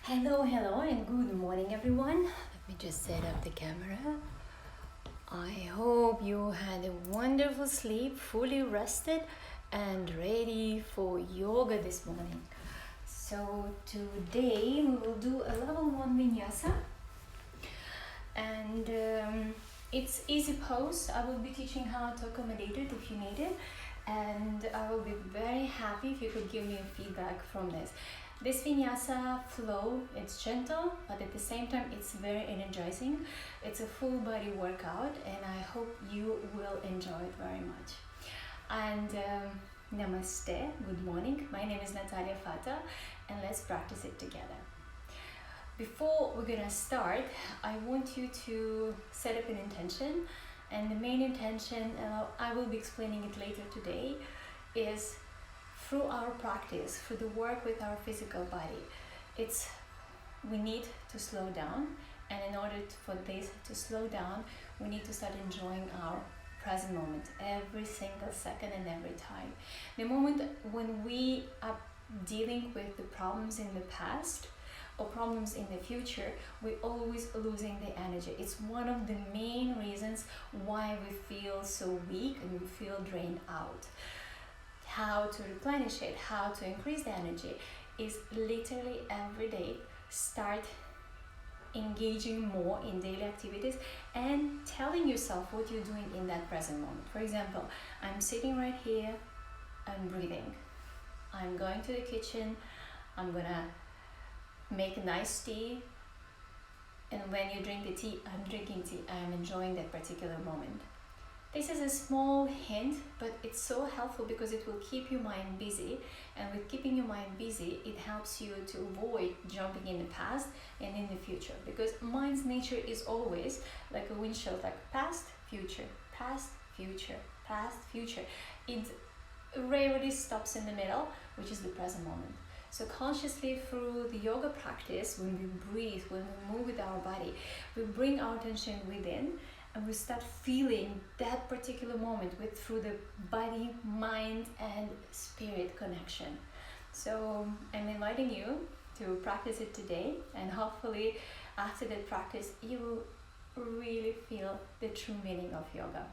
Hello, and good morning, everyone. Let me just set up the camera. I hope you had a wonderful sleep, fully rested, and ready for yoga this morning. So, today we will do a level 1 vinyasa, and it's easy pose. I will be teaching how to accommodate it if you need it, and I will be very happy if you could give me feedback from this. This vinyasa flow, it's gentle, but at the same time it's very energizing. It's a full body workout, and I hope you will enjoy it very much. And namaste, good morning. My name is Natalia Fata, and let's practice it together. Before we're gonna start, I want you to set up an intention, and the main intention, I will be explaining it later today, is through our practice, through the work with our physical body, we need to slow down, and in order for this to slow down, we need to start enjoying our present moment every single second and every time. The moment when we are dealing with the problems in the past or problems in the future, we're always losing the energy. It's one of the main reasons why we feel so weak and we feel drained out. How to replenish it, how to increase the energy, is literally every day start engaging more in daily activities and telling yourself what you're doing in that present moment. For example, I'm sitting right here, I'm breathing. I'm going to the kitchen, I'm gonna make a nice tea, and when you drink the tea, I'm drinking tea, I'm enjoying that particular moment. This is a small hint, but it's so helpful because it will keep your mind busy, and with keeping your mind busy, it helps you to avoid jumping in the past and in the future, because mind's nature is always like a windshield, like past, future, past, future, past, future. It rarely stops in the middle, which is the present moment. So consciously through the yoga practice, when we breathe, when we move with our body, we bring our attention within, and we start feeling that particular moment through the body, mind, and spirit connection. So I'm inviting you to practice it today, and hopefully after that practice you will really feel the true meaning of yoga,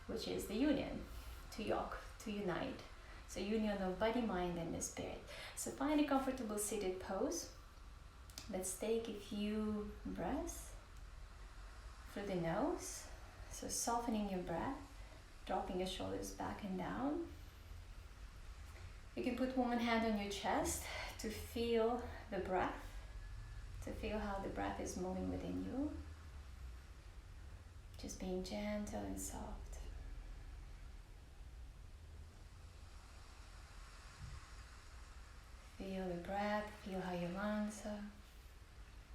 which is the union, to yoke, to unite. So union of body, mind, and the spirit. So find a comfortable seated pose. Let's take a few breaths through the nose, so softening your breath, dropping your shoulders back and down. You can put one hand on your chest to feel the breath, to feel how the breath is moving within you, just being gentle and soft. Feel the breath, feel how your lungs are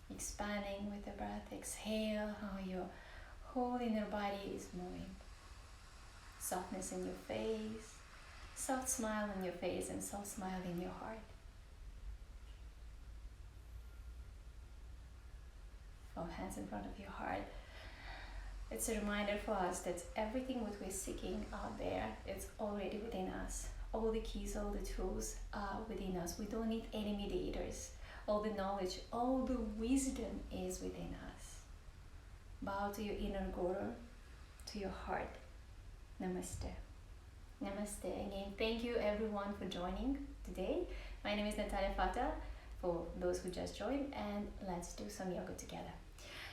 expanding with the breath. Exhale how your whole inner body is moving. Softness in your face, soft smile on your face, and soft smile in your heart. Both hands in front of your heart. It's a reminder for us that everything what we're seeking out there, it's already within us. All the keys, all the tools are within us. We don't need any mediators. All the knowledge, all the wisdom is within us. Bow to your inner guru, to your heart. Namaste. Namaste. Again, thank you everyone for joining today. My name is Natalia Fata, for those who just joined, and let's do some yoga together.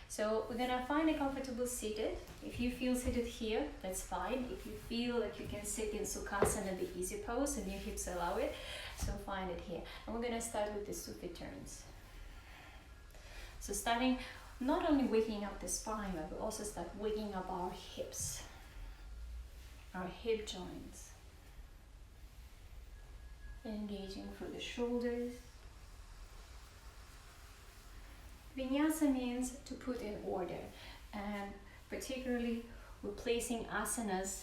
So we're gonna find a comfortable seated. If you feel seated here, that's fine. If you feel like you can sit in Sukhasana, the easy pose, and your hips allow it, so find it here. And we're gonna start with the Sufi turns. So starting, not only waking up the spine, but we also start waking up our hips, our hip joints. Engaging through the shoulders. Vinyasa means to put in order, and particularly we're placing asanas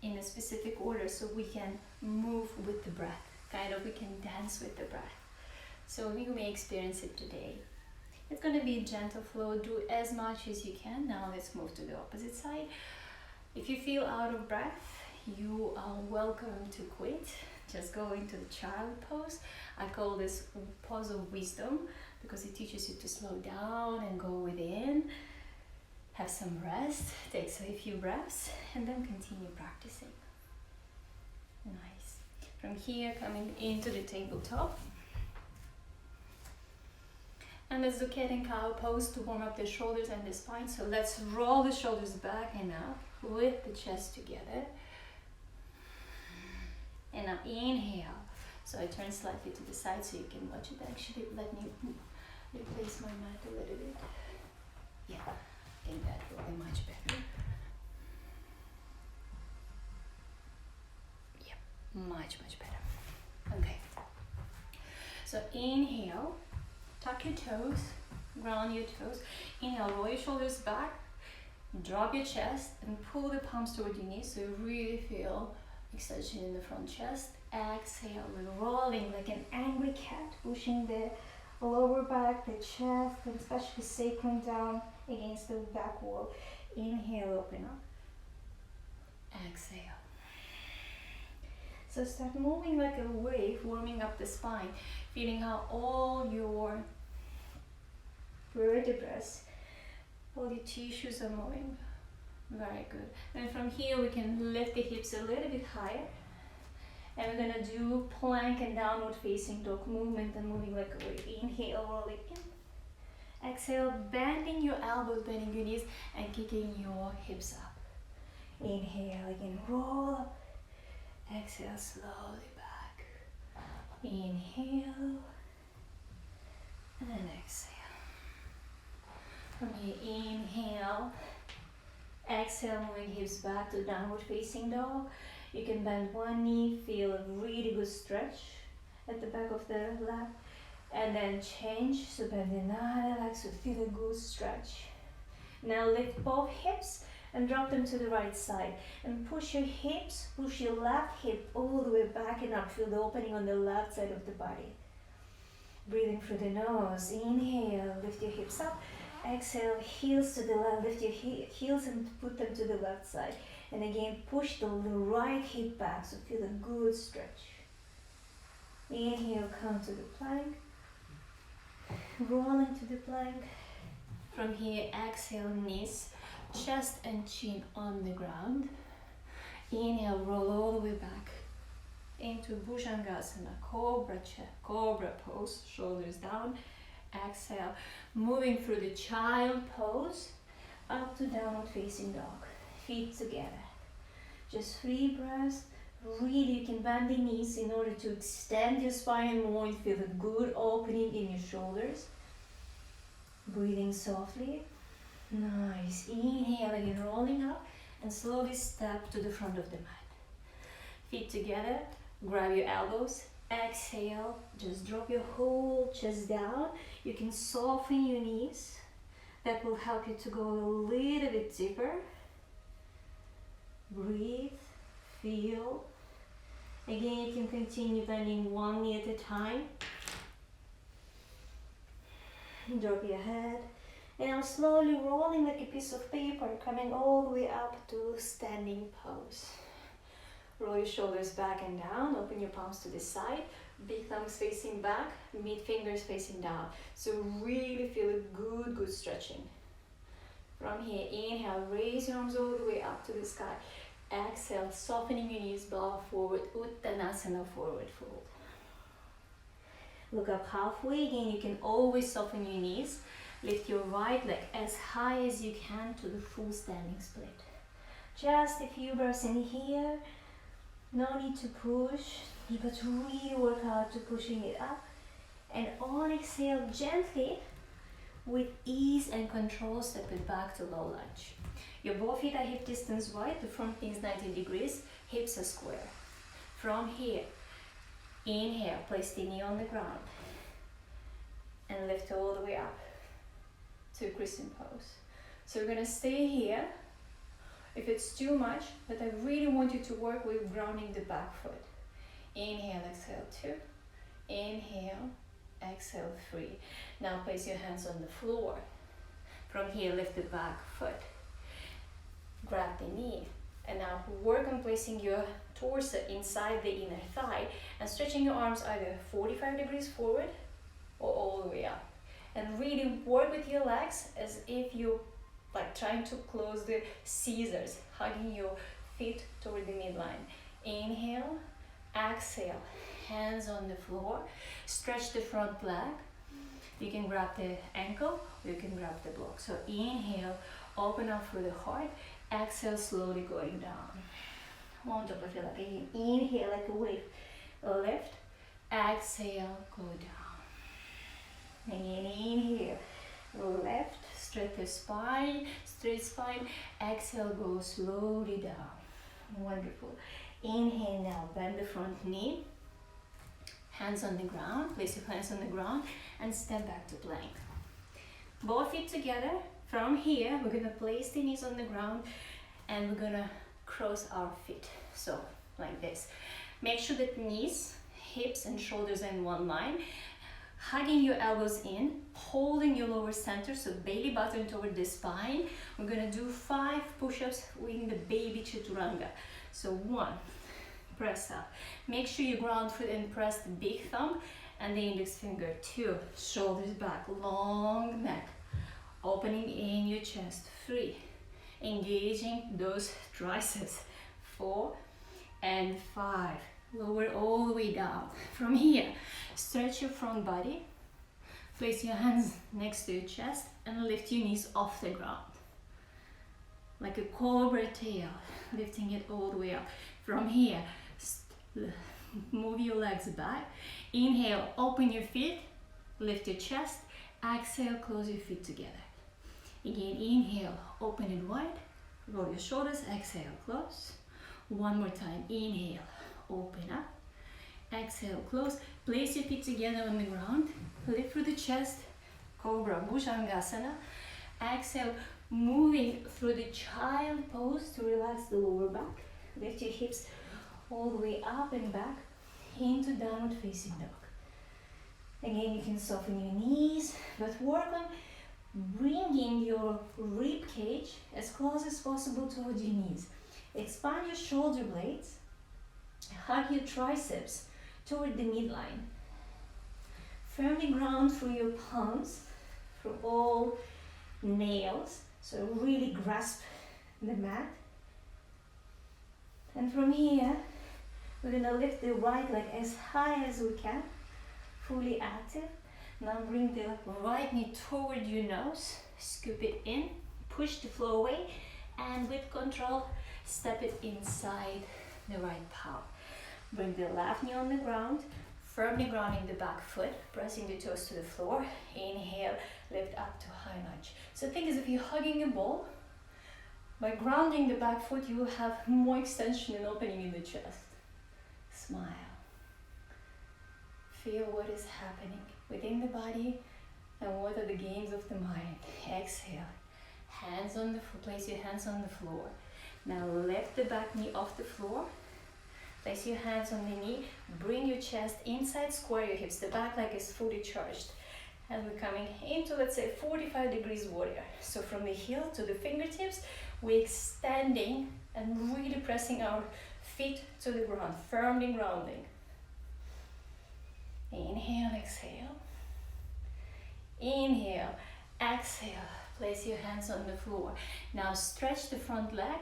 in a specific order so we can move with the breath, we can dance with the breath. So you may experience it today. It's going to be a gentle flow, do as much as you can. Now let's move to the opposite side. If you feel out of breath, you are welcome to quit, just go into the child pose. I call this pose of wisdom because it teaches you to slow down and go within, have some rest, take a few breaths, and then continue practicing. Nice. From here, coming into the tabletop. And let's do cat and cow pose to warm up the shoulders and the spine. So let's roll the shoulders back and up with the chest together. And now inhale. So I turn slightly to the side so you can watch it. Actually, let me replace my mat a little bit. Yeah, I think that will be much better. Yeah, much better. Okay. So inhale, tuck your toes, ground your toes. Inhale, roll your shoulders back, drop your chest, and pull the palms toward your knees so you really feel extension in the front chest. Exhale, we're rolling like an angry cat, pushing the lower back, the chest, and especially sacrum down against the back wall. Inhale, open up. Exhale. So start moving like a wave, warming up the spine, feeling how all your vertebrae, all the tissues are moving. Very good. And from here we can lift the hips a little bit higher. And we're gonna do plank and downward facing dog movement and moving like a wave. Inhale, rolling in. Exhale, bending your elbows, bending your knees, and kicking your hips up. Inhale, again, roll up. Exhale, slowly back. Inhale, and exhale. From here, inhale. Exhale, moving hips back to downward facing dog. You can bend one knee, feel a really good stretch at the back of the leg. And then change, so bend another leg, so feel a good stretch. Now lift both hips and drop them to the right side. And push your hips, push your left hip all the way back and up. Feel the opening on the left side of the body. Breathing through the nose. Inhale, lift your hips up. Exhale, heels to the left, lift your heels and put them to the left side. And again, push the right hip back, so feel a good stretch. Inhale, come to the plank. Roll into the plank. From here, exhale, knees, chest and chin on the ground. Inhale, roll all the way back into Bhujangasana, cobra pose, shoulders down. Exhale, moving through the child pose, up to downward facing dog. Feet together. Just 3 breaths. Really, you can bend the knees in order to extend your spine more and feel a good opening in your shoulders. Breathing softly. Nice. Inhale again, rolling up and slowly step to the front of the mat. Feet together. Grab your elbows. Exhale, just drop your whole chest down. You can soften your knees. That will help you to go a little bit deeper. Breathe, feel. Again, you can continue bending one knee at a time. Drop your head. And now slowly rolling like a piece of paper, coming all the way up to standing pose. Roll your shoulders back and down, open your palms to the side, big thumbs facing back, mid fingers facing down. So really feel a good stretching. From here, inhale, raise your arms all the way up to the sky. Exhale, softening your knees, bow forward, Uttanasana, forward fold. Look up halfway, again, you can always soften your knees. Lift your right leg as high as you can to the full standing split. Just a few breaths in here. No need to push, but really work hard to pushing it up. And on exhale, gently, with ease and control, step it back to low lunge. Your both feet are hip distance wide, the front knee is 90 degrees, hips are square. From here, inhale, place the knee on the ground. And lift all the way up to crescent pose. So we're gonna stay here. If it's too much, but I really want you to work with grounding the back foot. Inhale, exhale, 2. Inhale, exhale, 3. Now place your hands on the floor. From here, lift the back foot. Grab the knee. And now work on placing your torso inside the inner thigh and stretching your arms either 45 degrees forward or all the way up. And really work with your legs as if you're like trying to close the scissors, hugging your feet toward the midline. Inhale, exhale, hands on the floor, stretch the front leg. You can grab the ankle, you can grab the block. So inhale, open up through the heart, exhale, slowly going down. On top of your leg. Again, inhale like a wave, lift, exhale, go down. Again, inhale, left, straight the spine, straight spine, exhale, go slowly down. Wonderful. Inhale now, bend the front knee, hands on the ground, place your hands on the ground and step back to plank. Both feet together. From here, we're gonna place the knees on the ground and we're gonna cross our feet. So, like this. Make sure that knees, hips and shoulders are in one line. Hugging your elbows in, holding your lower center, so belly button toward the spine. We're gonna do 5 push-ups in the baby chaturanga. So 1, press up. Make sure you ground foot and press the big thumb and the index finger. 2, shoulders back, long neck. Opening in your chest. 3, engaging those triceps. 4 and 5. Lower all the way down. From here, stretch your front body. Place your hands next to your chest and lift your knees off the ground. Like a cobra tail, lifting it all the way up. From here, move your legs back. Inhale, open your feet, lift your chest. Exhale, close your feet together. Again, inhale, open it wide. Roll your shoulders, exhale, close. One more time, inhale, open up. Exhale, close. Place your feet together on the ground. Lift through the chest, Cobra Bhujangasana. Exhale, moving through the child pose to relax the lower back. Lift your hips all the way up and back into downward facing dog. Again, you can soften your knees, but work on bringing your rib cage as close as possible towards your knees. Expand your shoulder blades. Hug your triceps toward the midline. Firmly ground through your palms, through all nails. So really grasp the mat. And from here, we're gonna lift the right leg as high as we can, fully active. Now bring the right knee toward your nose, scoop it in, push the floor away, and with control, step it inside the right palm. Bring the left knee on the ground, firmly grounding the back foot, pressing the toes to the floor. Inhale, lift up to high lunge. So think as if you're hugging a ball. By grounding the back foot, you will have more extension and opening in the chest. Smile. Feel what is happening within the body and what are the games of the mind. Exhale. Hands on the floor. Place your hands on the floor. Now lift the back knee off the floor. Place your hands on the knee. Bring your chest inside, square your hips. The back leg is fully charged. And we're coming into, let's say, 45 degrees warrior. So from the heel to the fingertips, we're extending and really pressing our feet to the ground, firmly grounding. Inhale, exhale. Inhale, exhale. Place your hands on the floor. Now stretch the front leg.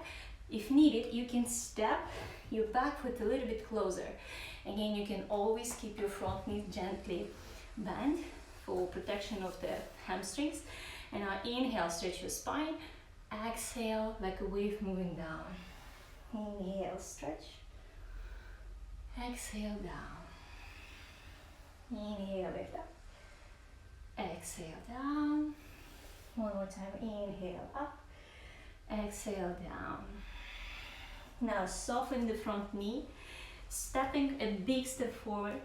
If needed, you can step your back foot a little bit closer. Again, you can always keep your front knee gently bent for protection of the hamstrings. And now inhale, stretch your spine. Exhale, like a wave moving down. Inhale, stretch. Exhale, down. Inhale, lift up. Exhale, down. One more time, inhale, up. Exhale, down. Now soften the front knee, stepping a big step forward.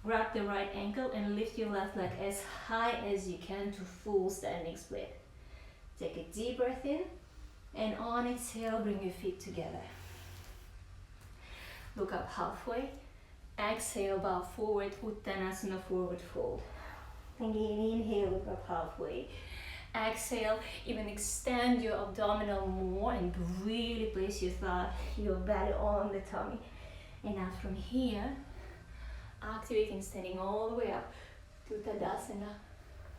Grab the right ankle and lift your left leg as high as you can to full standing split. Take a deep breath in, and on exhale, bring your feet together. Look up halfway. Exhale, bow forward, Uttanasana, forward fold. Again, inhale, look up halfway. Exhale, even extend your abdominal more and really place your belly on the tummy. And now from here, activating, standing all the way up to Tadasana.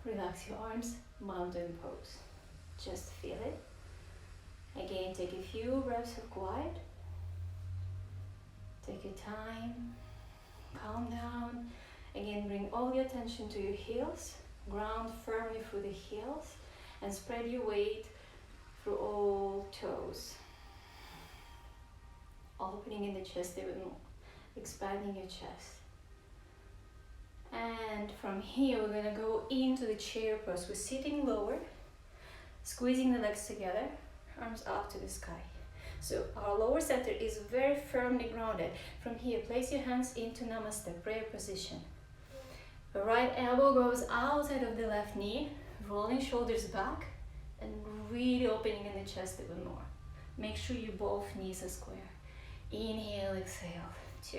Relax your arms, mountain pose. Just feel it. Again, take a few breaths of quiet. Take your time, calm down. Again, bring all your attention to your heels. Ground firmly through the heels and spread your weight through all toes. Opening in the chest even more, expanding your chest. And from here, we're gonna go into the chair pose. We're sitting lower, squeezing the legs together, arms up to the sky. So our lower center is very firmly grounded. From here, place your hands into Namaste, prayer position. The right elbow goes outside of the left knee, rolling shoulders back, and really opening in the chest even more. Make sure you both knees are square. Inhale, exhale, 2.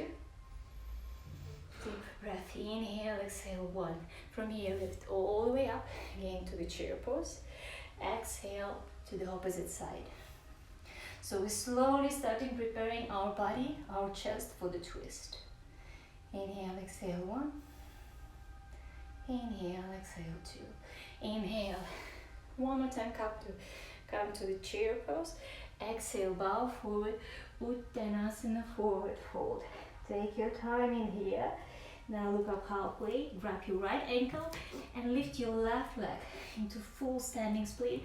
Deep breath, inhale, exhale, 1. From here, lift all the way up, again to the chair pose. Exhale to the opposite side. So we're slowly starting preparing our body, our chest for the twist. Inhale, exhale, 1. Inhale, exhale, 2. Inhale. One more time, come to the chair pose. Exhale, bow forward, Uttanasana, forward fold. Take your time in here. Now look up halfway, grab your right ankle and lift your left leg into full standing split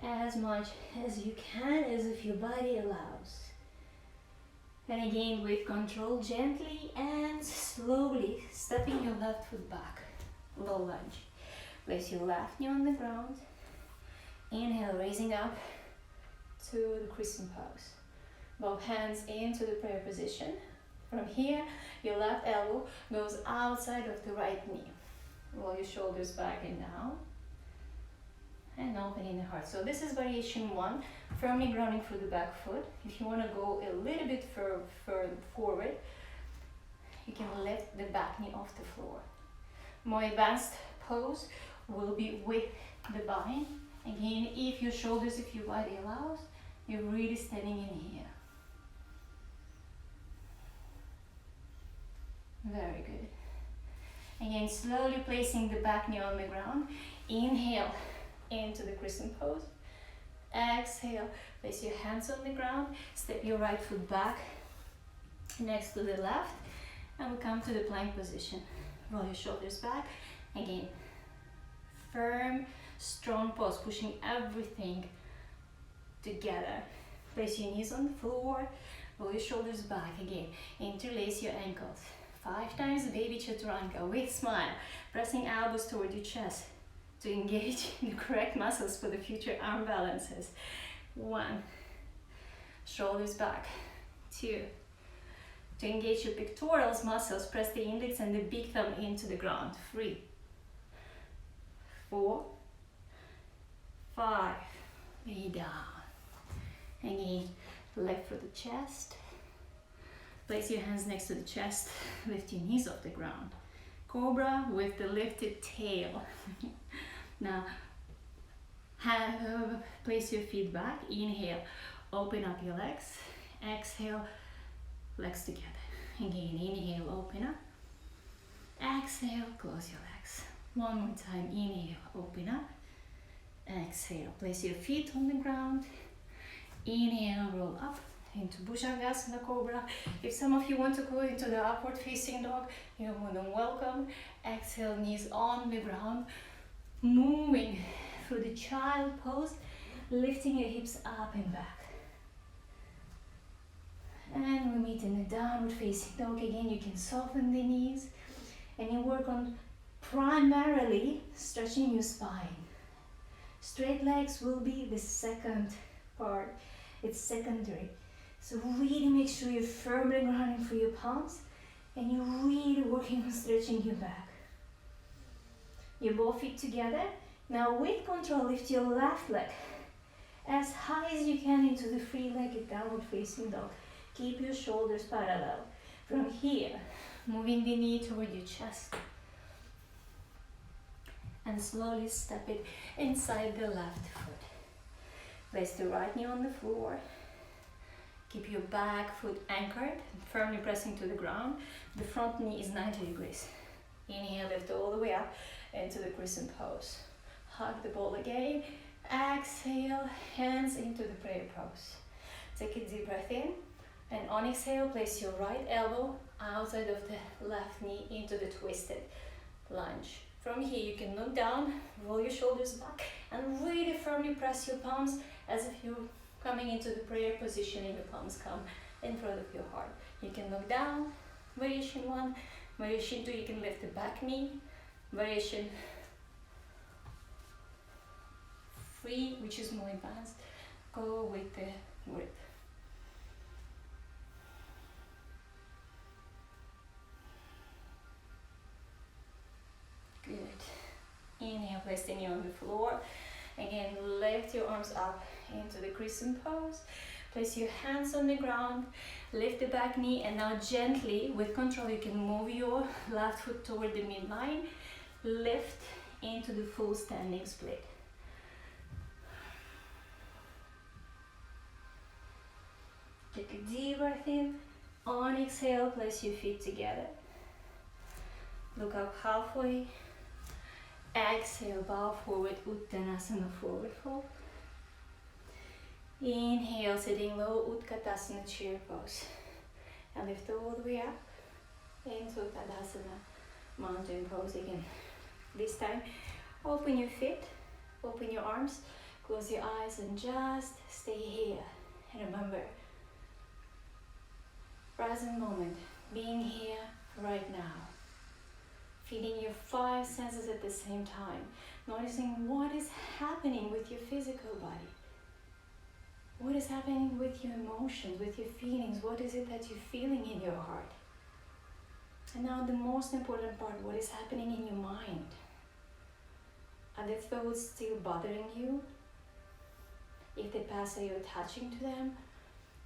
as much as you can, as if your body allows. And again, with control, gently and slowly stepping your left foot back. Low lunge. Place your left knee on the ground. Inhale, raising up to the crescent pose. Both hands into the prayer position. From here, your left elbow goes outside of the right knee. Roll your shoulders back and down. And opening the heart. So this is variation 1, firmly grounding through the back foot. If you want to go a little bit further forward, you can lift the back knee off the floor. More advanced pose will be with the bind. Again, if your shoulders, if your body allows, you're really standing in here. Very good. Again, slowly placing the back knee on the ground. Inhale into the crescent pose. Exhale, place your hands on the ground. Step your right foot back next to the left. And we come to the plank position. Roll your shoulders back. Again, firm, strong pose, pushing everything together. Place your knees on the floor. Roll your shoulders back. Again, interlace your ankles. 5 times baby chaturanga with smile, pressing elbows toward your chest to engage the correct muscles for the future arm balances. 1, shoulders back. 2, to engage your pectorals muscles, press the index and the big thumb into the ground. 3, 4, 5, lay down. Again, lift through the chest. Place your hands next to the chest, lift your knees off the ground. Cobra with the lifted tail. Now, place your feet back. Inhale, open up your legs. Exhale, legs together. Again, inhale, open up. Exhale, close your legs. One more time, inhale, open up. Exhale, place your feet on the ground. Inhale, roll up into Bhujangasana Cobra. If some of you want to go into the upward facing dog, you're more than welcome. Exhale, knees on the ground. Moving through the child pose, lifting your hips up and back. And we meet in the downward facing dog. Again, you can soften the knees and you work on primarily stretching your spine. Straight legs will be the second part. It's secondary. So really make sure you're firmly grounding through your palms and you're really working on stretching your back. Your both feet together. Now with control, lift your left leg as high as you can into the three-legged downward facing dog. Keep your shoulders parallel. From here, moving the knee toward your chest. and slowly step it inside the left foot. Place the right knee on the floor. Keep your back foot anchored, firmly pressing to the ground. The front knee is 90 degrees. Inhale, lift all the way up into the crescent pose. Hug the ball again. Exhale, hands into the prayer pose. Take a deep breath in, and on exhale, place your right elbow outside of the left knee into the twisted lunge. From here, you can look down, roll your shoulders back, and really firmly press your palms as if you're coming into the prayer position and your palms come in front of your heart. You can look down, variation 1, variation 2, you can lift the back knee, variation 3, which is more advanced, go with the grip. Good. Inhale, place the knee on the floor. Again, lift your arms up into the crescent pose. Place your hands on the ground, lift the back knee, and now gently, with control, you can move your left foot toward the midline. Lift into the full standing split. Take a deep breath in. On exhale, place your feet together. Look up halfway. Exhale, bow forward, Uttanasana, forward fold. Inhale, sitting low, Utkatasana, chair pose. And lift all the way up into Tadasana, mountain pose again. This time, open your feet, open your arms, close your eyes, and just stay here. And remember, present moment, being here right now. Feeling your 5 senses at the same time, noticing what is happening with your physical body. What is happening with your emotions, with your feelings? What is it that you're feeling in your heart? And now the most important part, what is happening in your mind? Are the thoughts still bothering you? If they pass, are you attaching to them?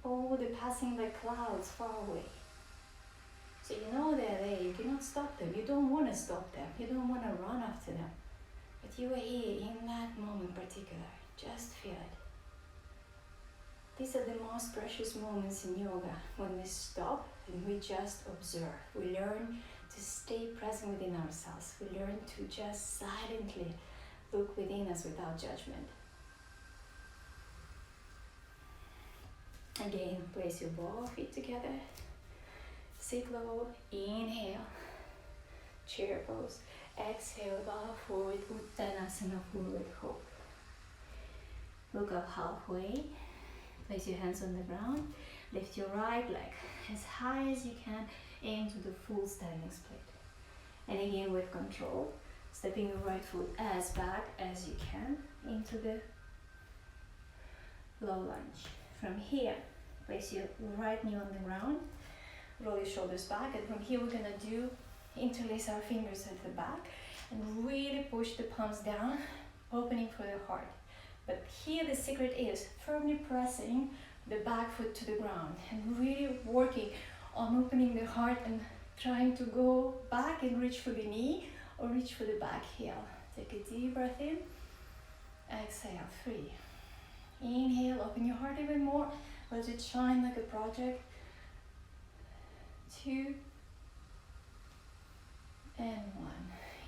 Or they're passing like clouds far away? So you know they're there, you cannot stop them. You don't want to stop them. You don't want to run after them. But you are here in that moment particular. Just feel it. These are the most precious moments in yoga, when we stop and we just observe. We learn to stay present within ourselves. We learn to just silently look within us without judgment. Again, place your both feet together. Sit low, inhale, chair pose. Exhale, bow forward, Uttanasana, forward fold. Look up halfway. Place your hands on the ground. Lift your right leg as high as you can into the full standing split. And again, with control, stepping your right foot as back as you can into the low lunge. From here, place your right knee on the ground. Roll your shoulders back, and from here we're gonna do interlace our fingers at the back and really push the palms down, opening for the heart. But here the secret is firmly pressing the back foot to the ground and really working on opening the heart and trying to go back and reach for the knee or reach for the back heel. Take a deep breath in, exhale, 3. Inhale, open your heart even more, let it shine like a project. 2 and 1.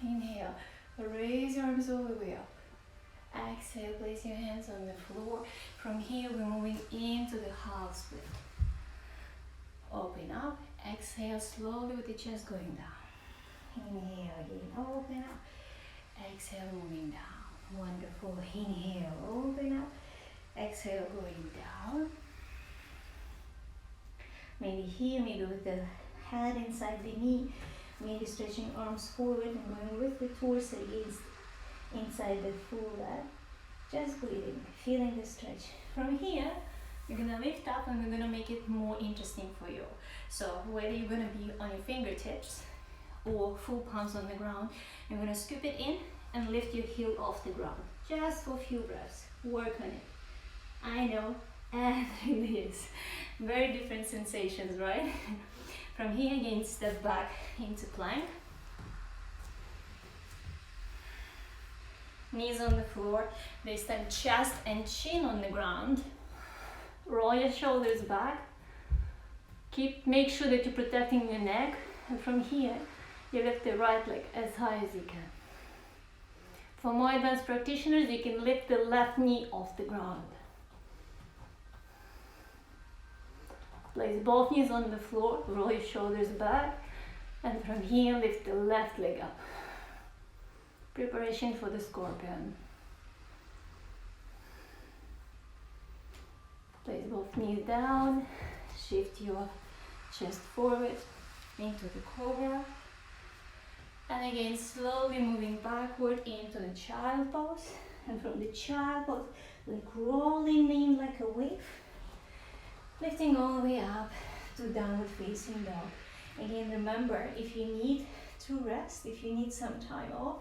Inhale, raise your arms all the way up. Exhale, place your hands on the floor. From here, we're moving into the half split. Open up, exhale slowly with the chest going down. Inhale, again, open up. Exhale, moving down. Wonderful. Inhale, open up. Exhale, going down. Maybe here, maybe with the head inside the knee. Maybe stretching arms forward and going with the torso against inside the full leg. Just breathing, feeling the stretch. From here, you're gonna lift up and we're gonna make it more interesting for you. So whether you're gonna be on your fingertips or full palms on the ground, you're gonna scoop it in and lift your heel off the ground. Just for a few breaths, work on it. I know, and it really is. Very different sensations, right? From here again, step back into plank. Knees on the floor. This time chest and chin on the ground. Roll your shoulders back. Make sure that you're protecting your neck. And from here, you lift the right leg as high as you can. For more advanced practitioners, you can lift the left knee off the ground. Place both knees on the floor, roll your shoulders back, and from here, lift the left leg up. Preparation for the scorpion. Place both knees down, shift your chest forward into the cobra. And again, slowly moving backward into the child pose. And from the child pose, like rolling in like a wave. Lifting all the way up to downward facing dog. Again, remember, if you need to rest, if you need some time off,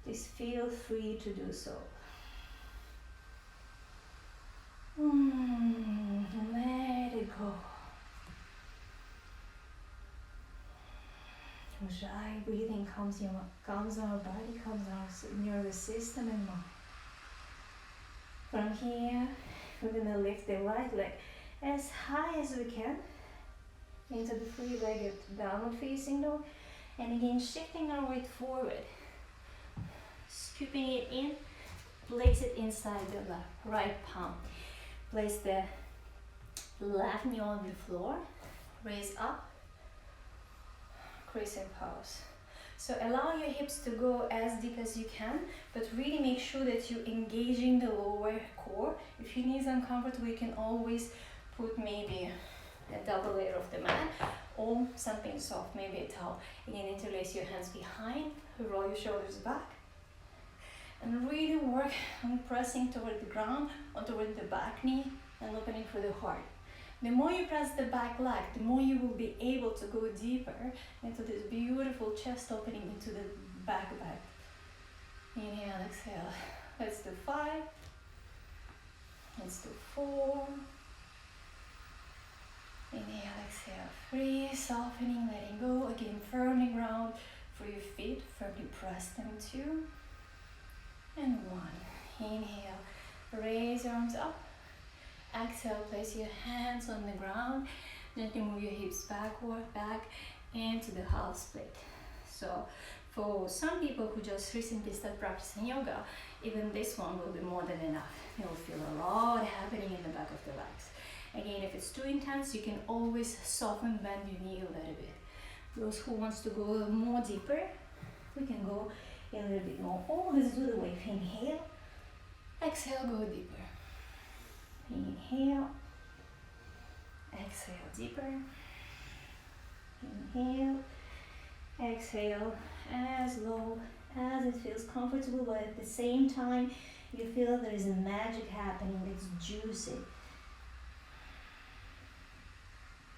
please feel free to do so. Let it go. Ujjayi breathing calms our body, calms our nervous system and mind. From here, we're gonna lift the right leg as high as we can into the three-legged downward facing dog, and again shifting our weight forward, scooping it in, place it inside the right palm. Place the left knee on the floor, raise up, crescent pose. So allow your hips to go as deep as you can, but really make sure that you're engaging the lower core. If your knee is uncomfortable, you can always put maybe a double layer of the mat or something soft, maybe a towel. Again, interlace your hands behind, roll your shoulders back, and really work on pressing toward the ground or toward the back knee and opening for the heart. The more you press the back leg, the more you will be able to go deeper into this beautiful chest opening into the back bend. Inhale, exhale. Let's do 5. Let's do 4. Inhale, exhale. 3, softening, letting go. Again, firmly ground for your feet. Firmly press them. 2 and 1. Inhale, raise your arms up. Exhale, place your hands on the ground. Gently move your hips backward, back into the half split. So for some people who just recently started practicing yoga, even this one will be more than enough. You'll feel a lot happening in the back of the legs. Again, if it's too intense, you can always soften, bend your knee a little bit. Those who wants to go more deeper, we can go a little bit more. Always do the wave. Inhale, exhale, go deeper. Inhale, exhale deeper. Inhale, exhale as low as it feels comfortable, but at the same time you feel there is a magic happening. It's juicy.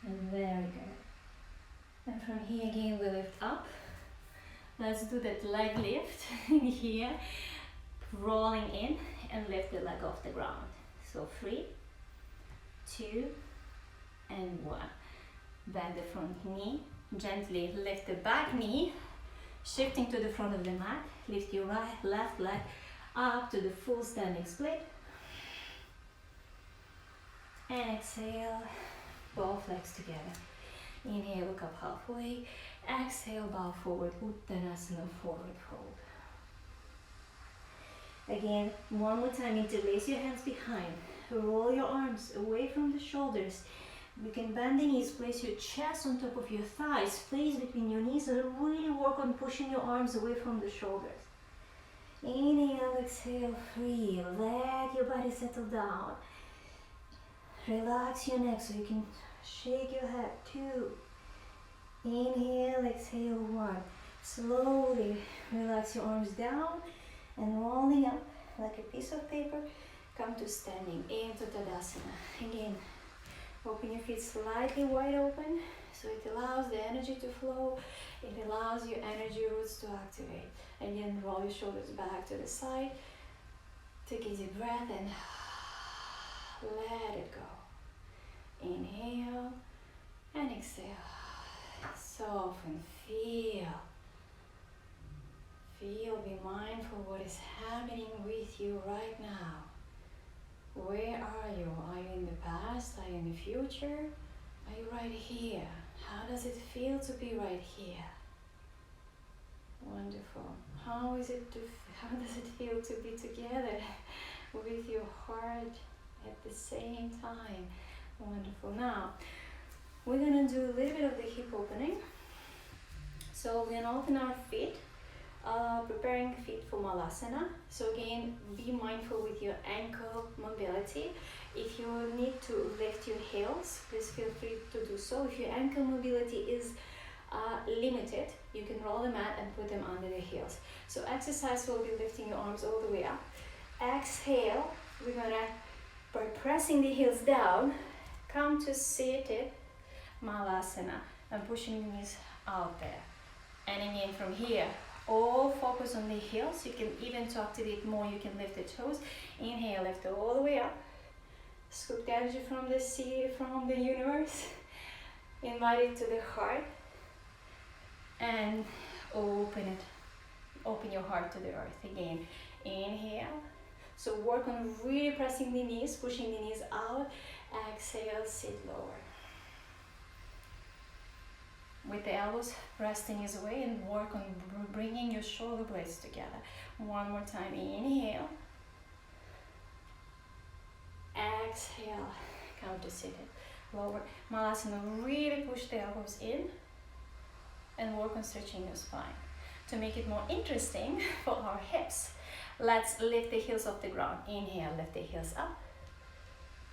And very good. And from here again we lift up. Let's do that leg lift here, rolling in and lift the leg off the ground. So 3, 2 and 1. Bend the front knee, gently lift the back knee, shifting to the front of the mat. Lift your left leg up to the full standing split. And exhale, both legs together. Inhale, look up halfway. Exhale, bow forward, Uttanasana, forward fold. Again, one more time, interlace your hands behind. Roll your arms away from the shoulders. You can bend the knees, place your chest on top of your thighs, space between your knees, and really work on pushing your arms away from the shoulders. Inhale, exhale, free. Let your body settle down. Relax your neck so you can shake your head. 2. Inhale, exhale, 1. Slowly relax your arms down and rolling up like a piece of paper, come to standing into Tadasana. Again, open your feet slightly wide open so it allows the energy to flow. It allows your energy roots to activate. Again, roll your shoulders back to the side. Take a deep breath and let it go. Inhale and exhale. Soften, feel. Feel, be mindful what is happening with you right now. Where are you? Are you in the past? Are you in the future? Are you right here? How does it feel to be right here? Wonderful. How does it feel to be together with your heart at the same time? Wonderful. Now, we're gonna do a little bit of the hip opening. So we're gonna open our feet, preparing feet for Malasana. So again, be mindful with your ankle mobility. If you need to lift your heels, please feel free to do so. If your ankle mobility is limited, you can roll the mat and put them under the heels. So exercise will be lifting your arms all the way up. Exhale, we're gonna, by pressing the heels down, come to seated Malasana and pushing the knees out there. And again from here, all focus on the heels. You can even to activate more, you can lift the toes. Inhale, lift all the way up. Scoop the energy from the sea, from the universe. Invite it to the heart. And open it. Open your heart to the earth again. Inhale. So work on really pressing the knees, pushing the knees out. Exhale, sit lower. With the elbows, press the knees away and work on bringing your shoulder blades together. One more time. Inhale. Exhale. Come to seated. Lower. Malasana, really push the elbows in and work on stretching your spine. To make it more interesting for our hips, let's lift the heels off the ground. Inhale, lift the heels up.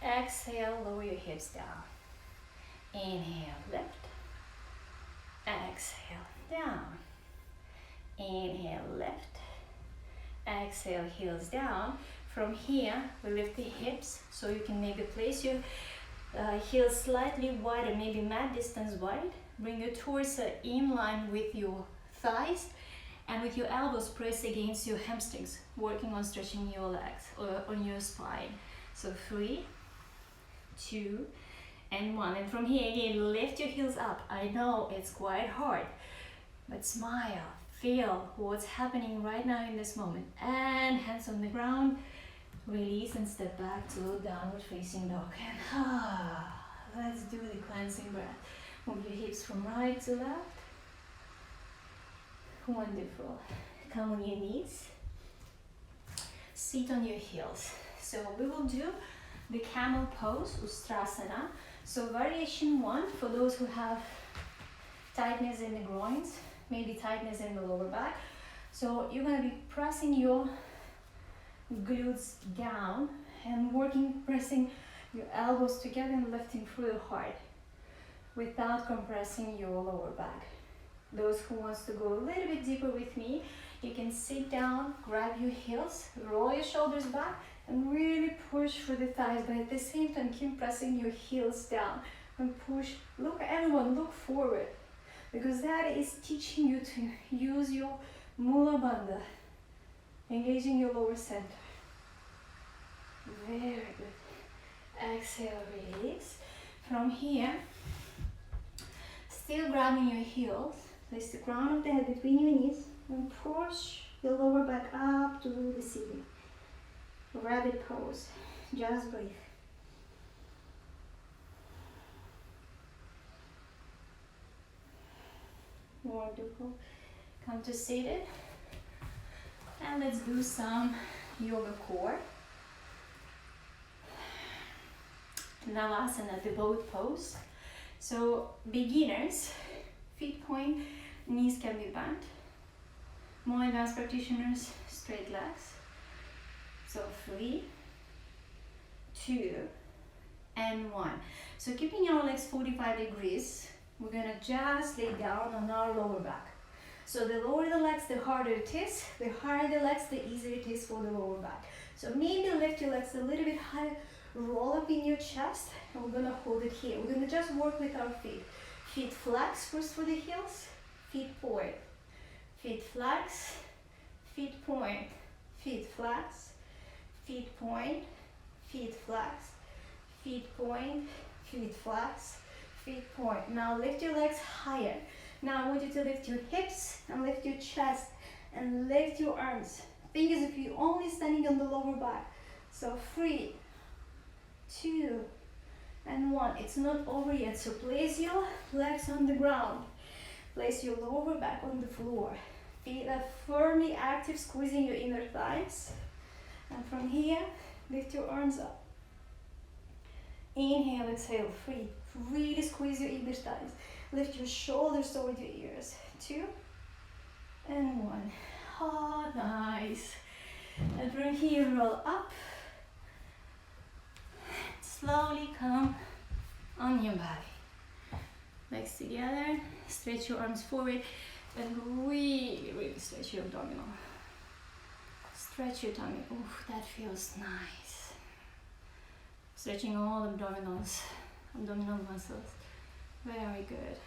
Exhale, lower your hips down. Inhale, lift. Exhale, down. Inhale, lift. Exhale, heels down. From here, we lift the hips, so you can maybe place your heels slightly wider, maybe mat distance wide. Bring your torso in line with your thighs, and with your elbows press against your hamstrings, working on stretching your legs or on your spine. So 3, 2, and 1. And from here again, lift your heels up. I know it's quite hard, but smile. Feel what's happening right now in this moment. And hands on the ground. Release and step back to downward facing dog. And let's do the cleansing breath. Move your hips from right to left. Wonderful. Come on your knees. Sit on your heels. So we will do the camel pose, Ustrasana. So variation 1 for those who have tightness in the groins, maybe tightness in the lower back. So you're going to be pressing your glutes down and pressing your elbows together and lifting through the heart without compressing your lower back. Those who wants to go a little bit deeper with me, you can sit down, grab your heels, roll your shoulders back, and really push through the thighs, but at the same time keep pressing your heels down and push. Look, everyone, look forward, because that is teaching you to use your Mula Bandha, engaging your lower center. Very good. Exhale, release. From here, still grabbing your heels, place the crown of the head between your knees and push your lower back up to the ceiling. Rabbit pose. Just breathe. Wonderful. Come to seated. And let's do some yoga core. Navasana, the boat pose. So beginners, feet point, knees can be bent. More advanced practitioners, straight legs. So 3, 2, and 1. So keeping our legs 45 degrees, we're gonna just lay down on our lower back. So the lower the legs, the harder it is. The higher the legs, the easier it is for the lower back. So maybe lift your legs a little bit higher, roll up in your chest, and we're gonna hold it here. We're gonna just work with our feet. Feet flex first for the heels, feet point. Feet flex, feet point, feet flex, feet point, feet flex, feet point, feet flex, feet point. Now lift your legs higher. Now I want you to lift your hips and lift your chest and lift your arms. Think as if you're only standing on the lower back. So 3, 2, and 1. It's not over yet, so place your legs on the ground. Place your lower back on the floor. Feet are firmly active, squeezing your inner thighs. And from here, lift your arms up. Inhale, exhale, 3. Really squeeze your inner thighs. Lift your shoulders toward your ears. 2, and 1. Oh, nice. And from here, roll up. Slowly come on your body. Legs together. Stretch your arms forward and really stretch your abdominal. Stretch your tummy. Ooh, that feels nice. Stretching all abdominal muscles. Very good.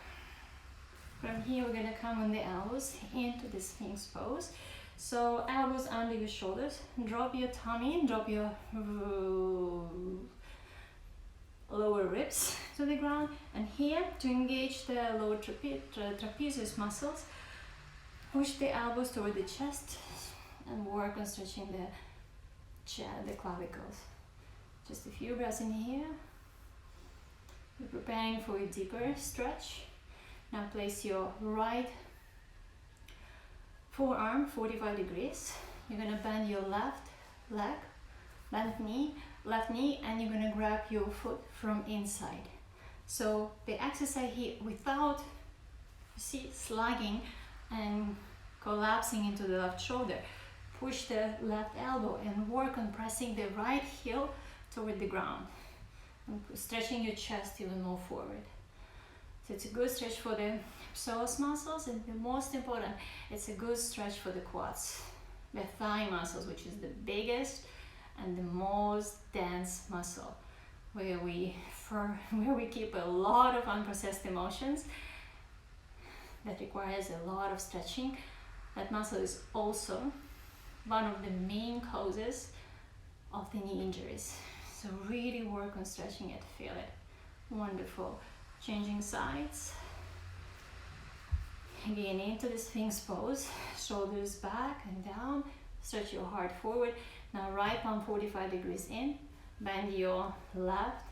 From here, we're gonna come on the elbows into the Sphinx pose. So elbows under your shoulders. Drop your tummy, drop your lower ribs to the ground, and here to engage the lower trapezius muscles, push the elbows toward the chest and work on stretching the clavicles. Just a few breaths in here. We're preparing for a deeper stretch. Now place your right forearm 45 degrees. You're gonna bend your left leg, left knee, and you're gonna grab your foot from inside. So the exercise here, without slugging and collapsing into the left shoulder, push the left elbow and work on pressing the right heel toward the ground and stretching your chest even more forward. So it's a good stretch for the psoas muscles, and the most important, it's a good stretch for the quads, the thigh muscles, which is the biggest and the most dense muscle, where we keep a lot of unprocessed emotions. That requires a lot of stretching. That muscle is also one of the main causes of the knee injuries. So really work on stretching it, feel it. Wonderful. Changing sides. Again, into the Sphinx pose. Shoulders back and down. Stretch your heart forward. Now right palm 45 degrees in. Bend your left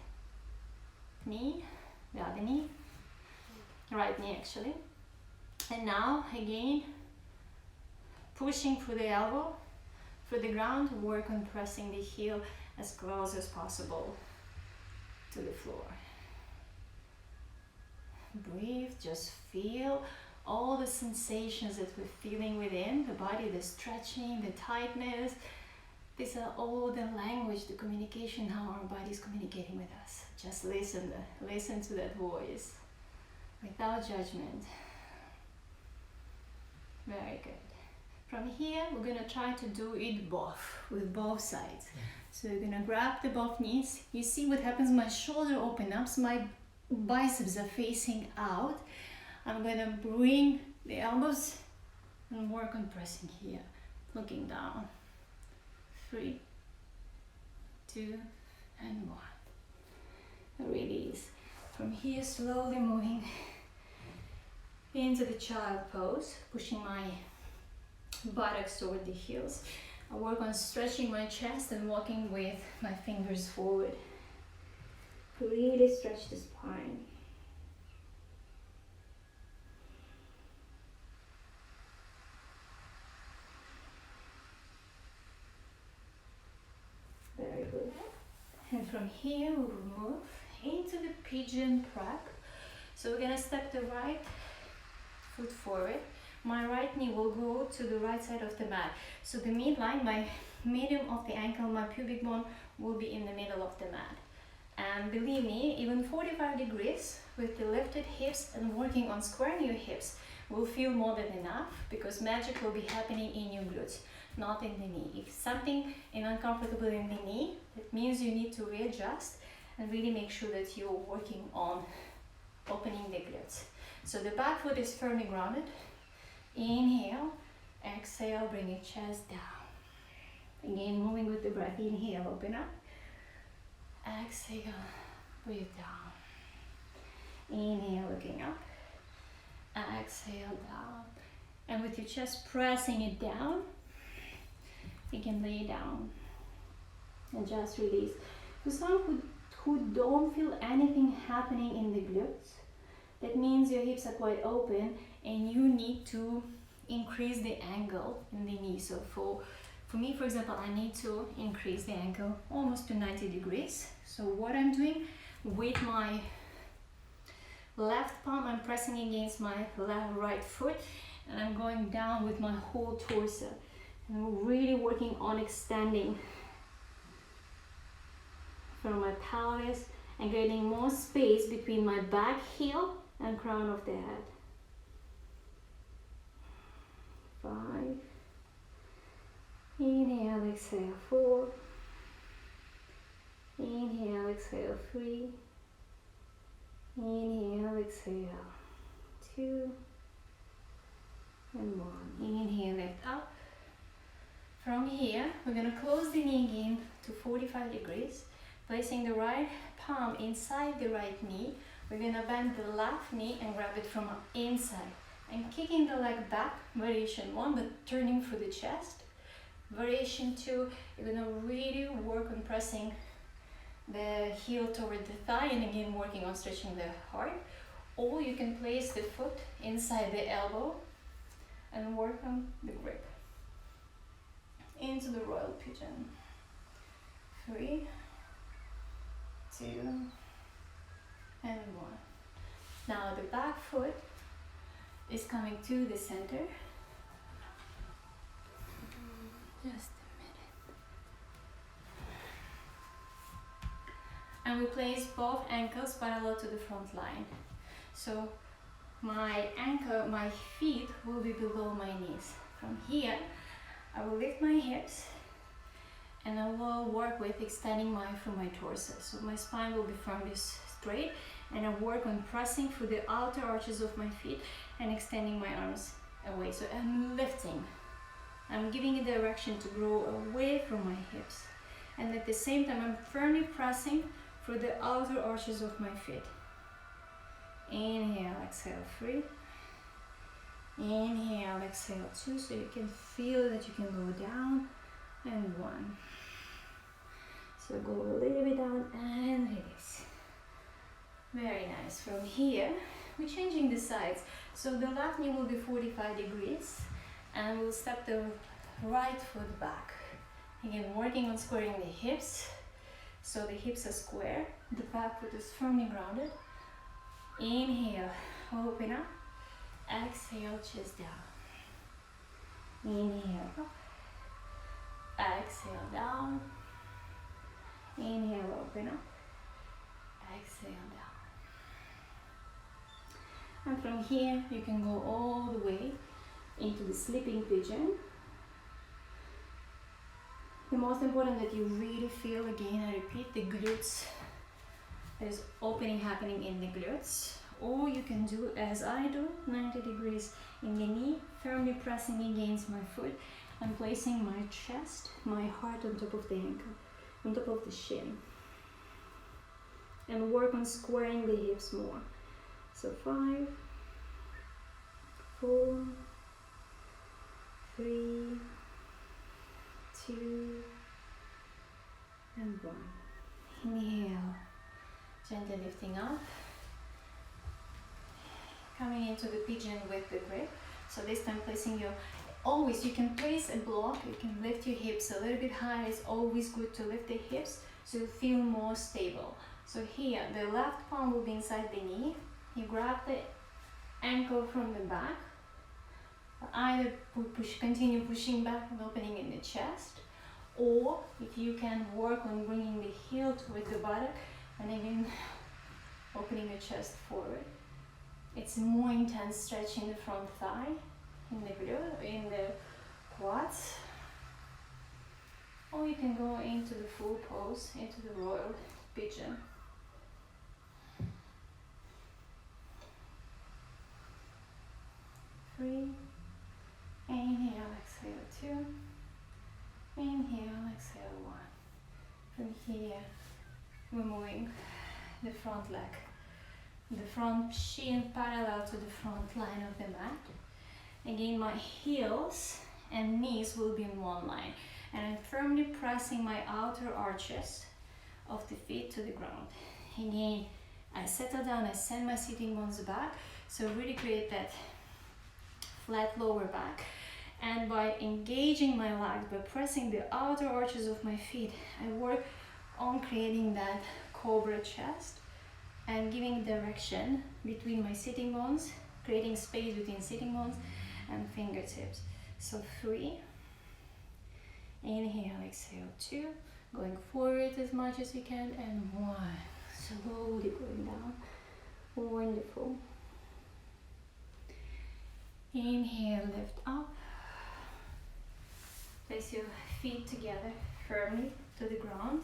knee, the other knee, right knee actually. And now again, pushing through the elbow, through the ground, work on pressing the heel as close as possible to the floor. Breathe, just feel all the sensations that we're feeling within the body, the stretching, the tightness. These are all the language, the communication, how our body is communicating with us. Just listen to that voice without judgment. Very good. From here, we're gonna try to do it with both sides. So you're gonna grab the both knees. You see what happens? My shoulder open up, so my biceps are facing out. I'm gonna bring the elbows and work on pressing here, looking down. 3, 2, and 1. Release. From here, slowly moving into the child pose, pushing my buttocks toward the heels. I work on stretching my chest and walking with my fingers forward. Really stretch the spine. Very good. And from here, we will move into the pigeon prep. So we're gonna step the right foot forward. My right knee will go to the right side of the mat. So the midline, my medium of the ankle, my pubic bone will be in the middle of the mat. And believe me, even 45 degrees with the lifted hips and working on squaring your hips will feel more than enough, because magic will be happening in your glutes, not in the knee. If something is uncomfortable in the knee, that means you need to readjust and really make sure that you're working on opening the glutes. So the back foot is firmly grounded. Inhale, exhale, bring your chest down. Again, moving with the breath. Inhale, open up. Exhale, breathe down. Inhale, looking up. Exhale, down. And with your chest pressing it down, you can lay it down and just release. For some who don't feel anything happening in the glutes, that means your hips are quite open and you need to increase the angle in the knee. So for me, for example, I need to increase the angle almost to 90 degrees. So what I'm doing with my left palm, I'm pressing against my right foot and I'm going down with my whole torso. And I'm really working on extending from my pelvis and getting more space between my back heel and crown of the head. 5. Inhale, exhale, 4. Inhale, exhale, 3. Inhale, exhale, 2. And 1. Inhale, lift up. From here, we're going to close the knee again to 45 degrees, placing the right palm inside the right knee. We're going to bend the left knee and grab it from inside. And kicking the leg back, variation 1, but turning through the chest. Variation 2, you're going to really work on pressing the heel toward the thigh and again working on stretching the heart. Or you can place the foot inside the elbow and work on the grip. Into the royal pigeon. 3, 2, and 1. Now the back foot is coming to the center. Just a minute. And we place both ankles parallel to the front line. So my ankle, my feet will be below my knees. From here, I will lift my hips and I will work with extending through my torso. So my spine will be firmly straight and I work on pressing through the outer arches of my feet and extending my arms away. So I'm lifting. I'm giving a direction to grow away from my hips. And at the same time, I'm firmly pressing through the outer arches of my feet. Inhale, exhale, 3. Inhale, exhale, 2, so you can feel that you can go down, and 1. So go a little bit down and release. Very nice. From here, we're changing the sides. So the left knee will be 45 degrees, and we'll step the right foot back. Again, working on squaring the hips. So the hips are square, the back foot is firmly grounded. Inhale, open up. Exhale, chest down. Inhale up. Exhale down. Inhale, open up. Exhale down. And from here, you can go all the way into the sleeping pigeon. The most important that you really feel, again, I repeat, the glutes. There's opening happening in the glutes. Or you can do as I do, 90 degrees in the knee, firmly pressing against my foot and placing my chest, my heart on top of the ankle, on top of the shin. And work on squaring the hips more. So 5, 4, 3, 2, and 1. Inhale, gently lifting up. Coming into the pigeon with the grip. So this time placing your, always you can place a block, you can lift your hips a little bit higher. It's always good to lift the hips so you feel more stable. So here, the left palm will be inside the knee. You grab the ankle from the back. Either continue pushing back and opening in the chest, or if you can work on bringing the heel toward the buttock and again opening the chest forward. It's more intense stretch in the front thigh, in the glute, in the quads. Or you can go into the full pose, into the royal pigeon. Three. Inhale, exhale, 2. Inhale, exhale, 1. From here, we're moving the front leg. The front shin parallel to the front line of the mat. Again, my heels and knees will be in one line. And I'm firmly pressing my outer arches of the feet to the ground. Again, I settle down, I send my sitting bones back. So really create that flat lower back. And by engaging my legs, by pressing the outer arches of my feet, I work on creating that cobra chest and giving direction between my sitting bones, creating space between sitting bones and fingertips. So 3, inhale, exhale, 2, going forward as much as you can, and 1, slowly going down. Wonderful. Inhale, lift up. Place your feet together firmly to the ground.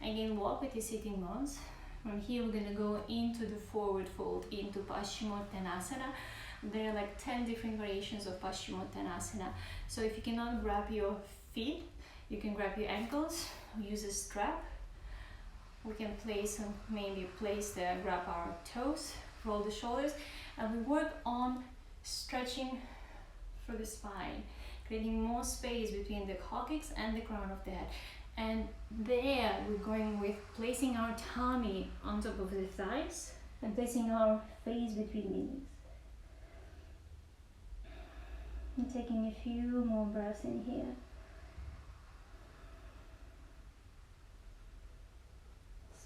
Again, walk with your sitting bones. From here, we're gonna go into the forward fold, into Paschimottanasana. There are like 10 different variations of Paschimottanasana. So if you cannot grab your feet, you can grab your ankles, use a strap. We can grab our toes, roll the shoulders, and we work on stretching through the spine, creating more space between the coccyx and the crown of the head. And there we're going with placing our tummy on top of the thighs and placing our face between the knees. And taking a few more breaths in here.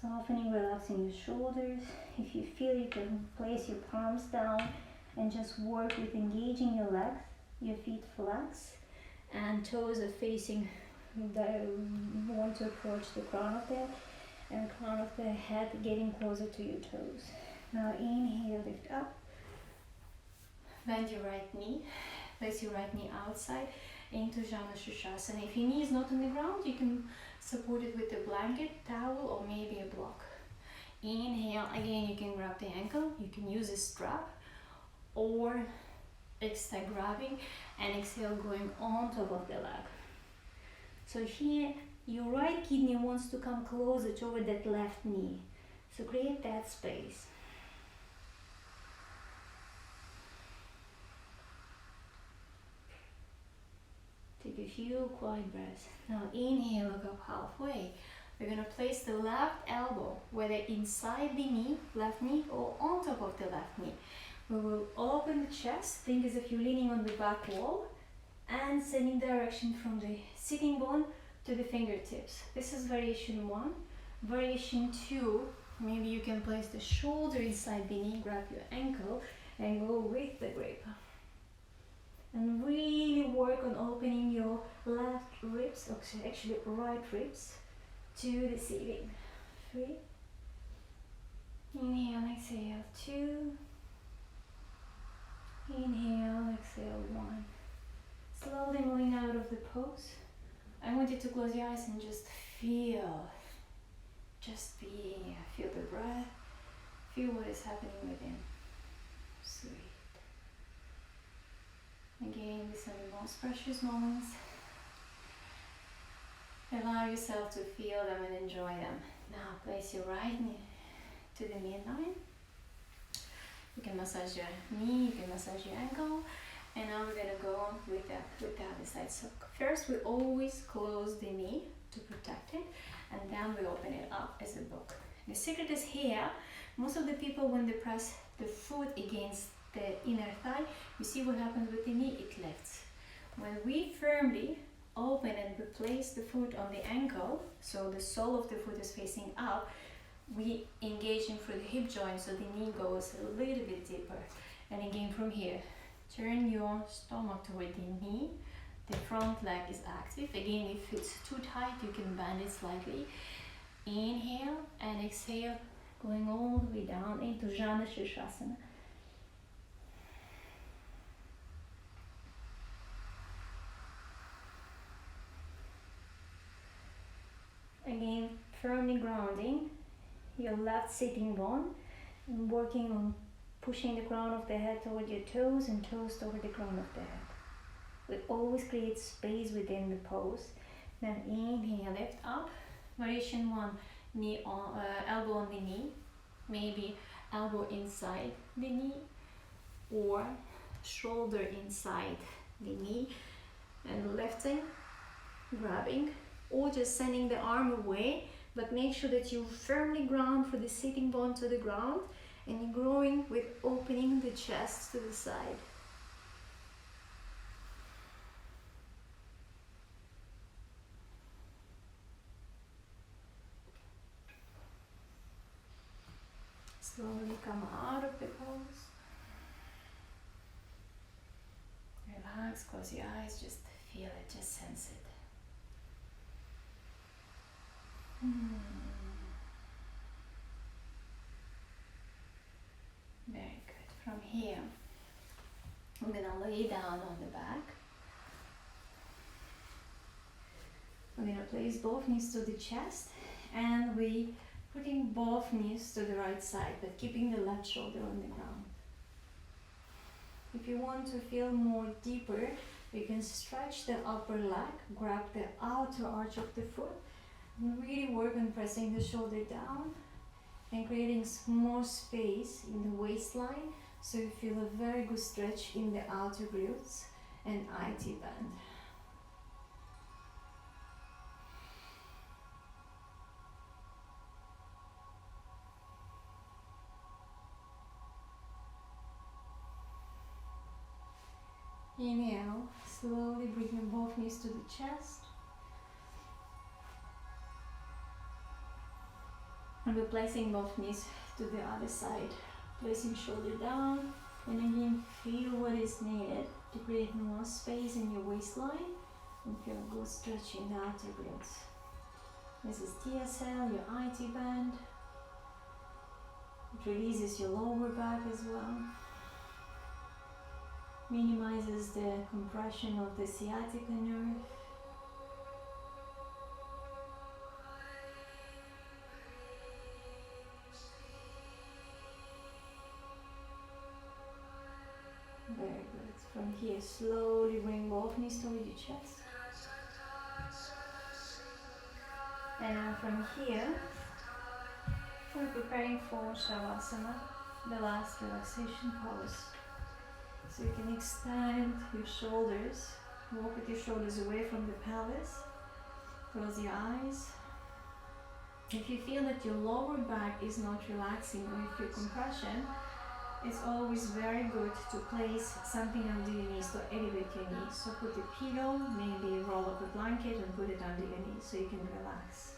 Softening, relaxing your shoulders. If you feel, you can place your palms down and just work with engaging your legs. Your feet flex and toes are facing, want to approach the crown of the head, and crown of the head getting closer to your toes. Now inhale, lift up. Bend your right knee. Place your right knee outside into Janu Sirsasana. If your knee is not on the ground, you can support it with a blanket, towel, or maybe a block. Inhale, again you can grab the ankle, you can use a strap, or extend grabbing, and exhale going on top of the leg. So here, your right kidney wants to come closer toward that left knee. So create that space. Take a few quiet breaths. Now inhale, look up halfway. We're gonna place the left elbow, whether inside the knee, left knee, or on top of the left knee. We will open the chest, think as if you're leaning on the back wall, and sending direction from the sitting bone to the fingertips. This is variation 1. Variation 2, maybe you can place the shoulder inside the knee, grab your ankle, and go with the grip. And really work on opening your left ribs, actually right ribs, to the ceiling. 3. Inhale, exhale, 2. Inhale, exhale, 1. Slowly moving out of the pose. I want you to close your eyes and just feel. Just be. Feel the breath. Feel what is happening within. Sweet. Again, these are the most precious moments. Allow yourself to feel them and enjoy them. Now place your right knee to the midline. You can massage your knee, you can massage your ankle. And now we're going to go on with the other side. So first we always close the knee to protect it, and then we open it up as a book. The secret is here. Most of the people, when they press the foot against the inner thigh, you see what happens with the knee, it lifts. When we firmly open and we place the foot on the ankle, so the sole of the foot is facing up, we engage in through the hip joint, so the knee goes a little bit deeper. And again from here, turn your stomach toward the knee. The front leg is active. Again, if it's too tight, you can bend it slightly. Inhale and exhale, going all the way down into Janu Sirsasana. Again, firmly grounding your left sitting bone and working on pushing the crown of the head toward your toes and toes toward the crown of the head. We always create space within the pose. Then inhale, lift up. Variation 1, knee on, elbow on the knee, maybe elbow inside the knee, or shoulder inside the knee and lifting, grabbing, or just sending the arm away, but make sure that you firmly ground for the sitting bone to the ground, and you're growing with opening the chest to the side. Slowly come out of the pose. Relax, close your eyes, just feel it, just sense it. Very good. From here, I'm gonna lay down on the back. I'm gonna place both knees to the chest, and we putting both knees to the right side, but keeping the left shoulder on the ground. If you want to feel more deeper, you can stretch the upper leg, grab the outer arch of the foot, and really work on pressing the shoulder down and creating more space in the waistline, so you feel a very good stretch in the outer glutes and IT band. Inhale, slowly bringing both knees to the chest. And we're placing both knees to the other side. Placing shoulder down, and again feel what is needed to create more space in your waistline and feel a good stretch in the outer glutes. This is TSL, your IT band. It releases your lower back as well. Minimizes the compression of the sciatica nerve. Very good. From here, slowly bring both knees toward your chest. And from here, we're preparing for Shavasana, the last relaxation pose. So you can extend your shoulders, walk with your shoulders away from the pelvis, close your eyes. If you feel that your lower back is not relaxing or you feel compression, it's always very good to place something under your knees to elevate your knees. So put a pillow, maybe roll up a blanket and put it under your knees so you can relax.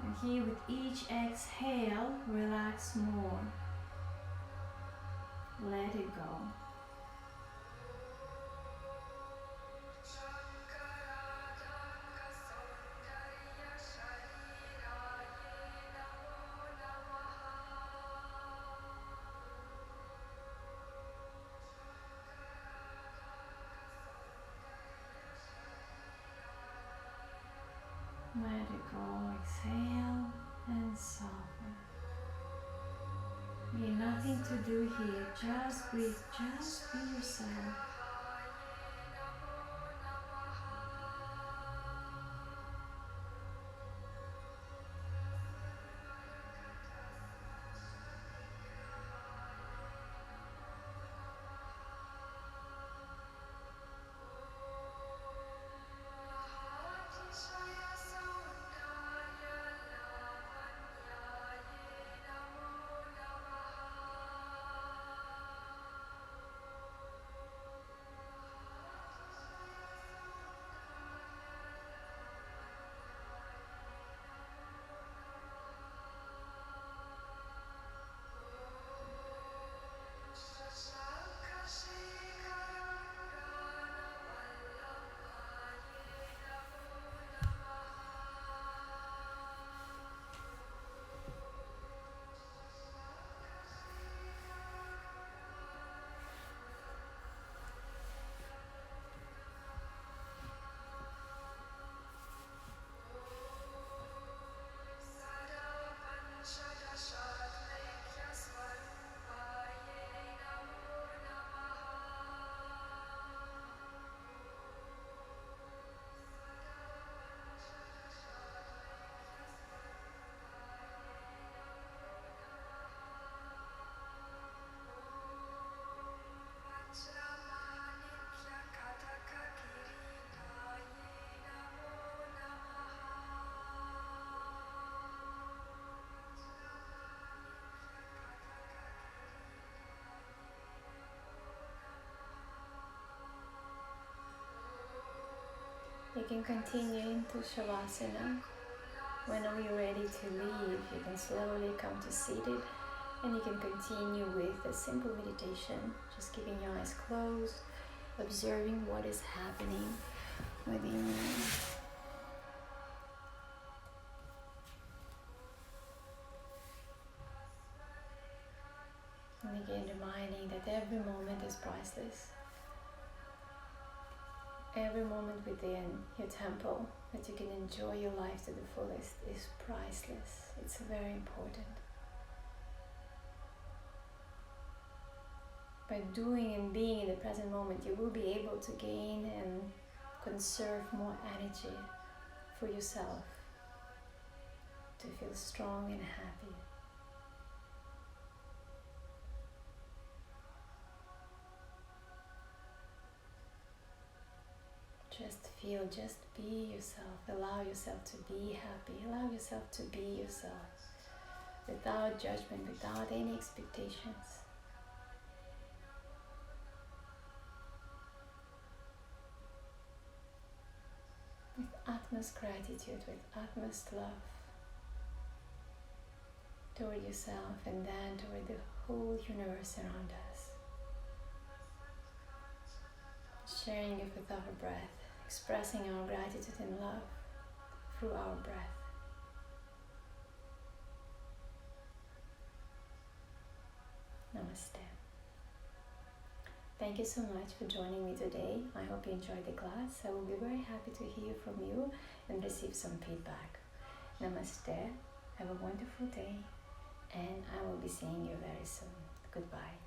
And here with each exhale, relax more. Let it go. Let it go, exhale and soften. You have nothing to do here, just breathe, just be yourself. can continue into Shavasana. Whenever you're ready to leave, you can slowly come to seated, and you can continue with a simple meditation, just keeping your eyes closed, observing what is happening within you. And again, reminding that every moment is priceless. Every moment within your temple that you can enjoy your life to the fullest is priceless. It's very important. By doing and being in the present moment, you will be able to gain and conserve more energy for yourself to feel strong and happy. Just feel, just be yourself. Allow yourself to be happy. Allow yourself to be yourself without judgment, without any expectations. With utmost gratitude, with utmost love toward yourself and then toward the whole universe around us. Sharing it with our breath, expressing our gratitude and love through our breath. Namaste. Thank you so much for joining me today. I hope you enjoyed the class. I will be very happy to hear from you and receive some feedback. Namaste. Have a wonderful day, and I will be seeing you very soon. Goodbye.